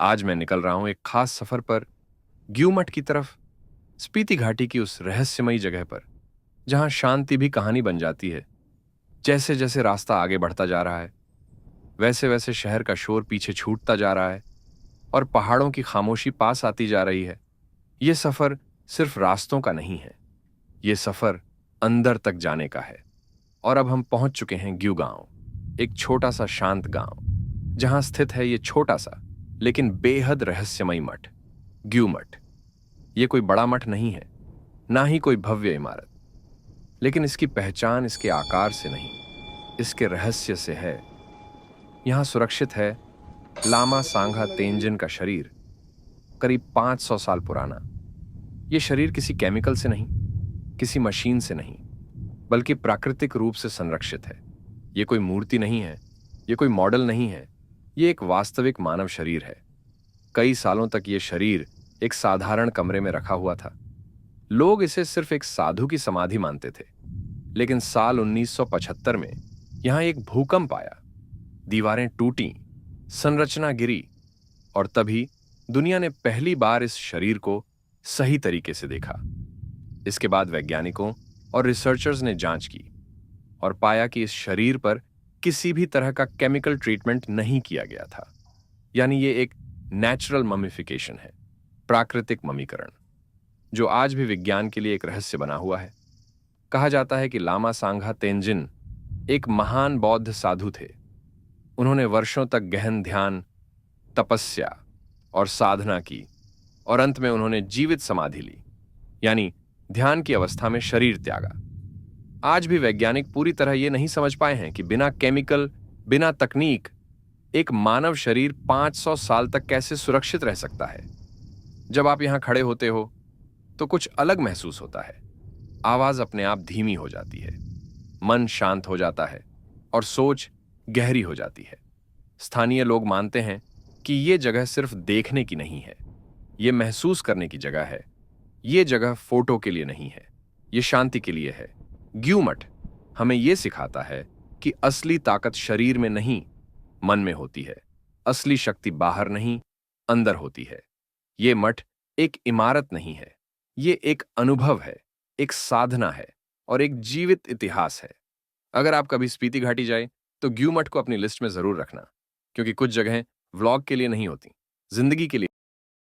आज मैं निकल रहा हूं एक खास सफर पर, ग्यूमठ की तरफ, स्पीति घाटी की उस रहस्यमयी जगह पर जहां शांति भी कहानी बन जाती है। जैसे जैसे रास्ता आगे बढ़ता जा रहा है, वैसे वैसे शहर का शोर पीछे छूटता जा रहा है और पहाड़ों की खामोशी पास आती जा रही है। यह सफर सिर्फ रास्तों का नहीं है, यह सफर अंदर तक जाने का है। और अब हम पहुंच चुके हैं ग्यू गांव, एक छोटा सा शांत गांव जहां स्थित है यह छोटा सा लेकिन बेहद रहस्यमयी मठ, ग्यू मठ। यह कोई बड़ा मठ नहीं है, ना ही कोई भव्य इमारत, लेकिन इसकी पहचान इसके आकार से नहीं, इसके रहस्य से है। यहां सुरक्षित है लामा सांगा तेंजिन का शरीर, करीब 500 साल पुराना। यह शरीर किसी केमिकल से नहीं, किसी मशीन से नहीं, बल्कि प्राकृतिक रूप से संरक्षित है। यह कोई मूर्ति नहीं है, यह कोई मॉडल नहीं है, यह एक वास्तविक मानव शरीर है। कई सालों तक यह शरीर एक साधारण कमरे में रखा हुआ था। लोग इसे सिर्फ एक साधु की समाधि मानते थे। लेकिन साल 1975 में यहां एक भूकंप आया, दीवारें टूटी, संरचना गिरी, और तभी दुनिया ने पहली बार इस शरीर को सही तरीके से देखा। इसके बाद वैज्ञानिकों और रिसर्चर्स ने जांच की और पाया कि इस शरीर पर किसी भी तरह का केमिकल ट्रीटमेंट नहीं किया गया था। यानी ये एक नेचुरल ममिफिकेशन है, प्राकृतिक ममीकरण, जो आज भी विज्ञान के लिए एक रहस्य बना हुआ है। कहा जाता है कि लामा सांगा तेंजिन एक महान बौद्ध साधु थे। उन्होंने वर्षों तक गहन ध्यान, तपस्या और साधना की, और अंत में उन्होंने जीवित समाधि ली, यानी ध्यान की अवस्था में शरीर त्यागा। आज भी वैज्ञानिक पूरी तरह यह नहीं समझ पाए हैं कि बिना केमिकल, बिना तकनीक, एक मानव शरीर 500 साल तक कैसे सुरक्षित रह सकता है। जब आप यहां खड़े होते हो तो कुछ अलग महसूस होता है। आवाज अपने आप धीमी हो जाती है, मन शांत हो जाता है और सोच गहरी हो जाती है। स्थानीय लोग मानते हैं कि यह जगह सिर्फ देखने की नहीं है, यह महसूस करने की जगह है। यह जगह फोटो के लिए नहीं है, यह शांति के लिए है। ग्यू मठ हमें यह सिखाता है कि असली ताकत शरीर में नहीं, मन में होती है। असली शक्ति बाहर नहीं, अंदर होती है। यह मठ एक इमारत नहीं है, यह एक अनुभव है, एक साधना है और एक जीवित इतिहास है। अगर आप कभी स्पीति घाटी जाए तो ग्यू मठ को अपनी लिस्ट में जरूर रखना, क्योंकि कुछ जगहें व्लॉग के लिए नहीं होती, जिंदगी के लिए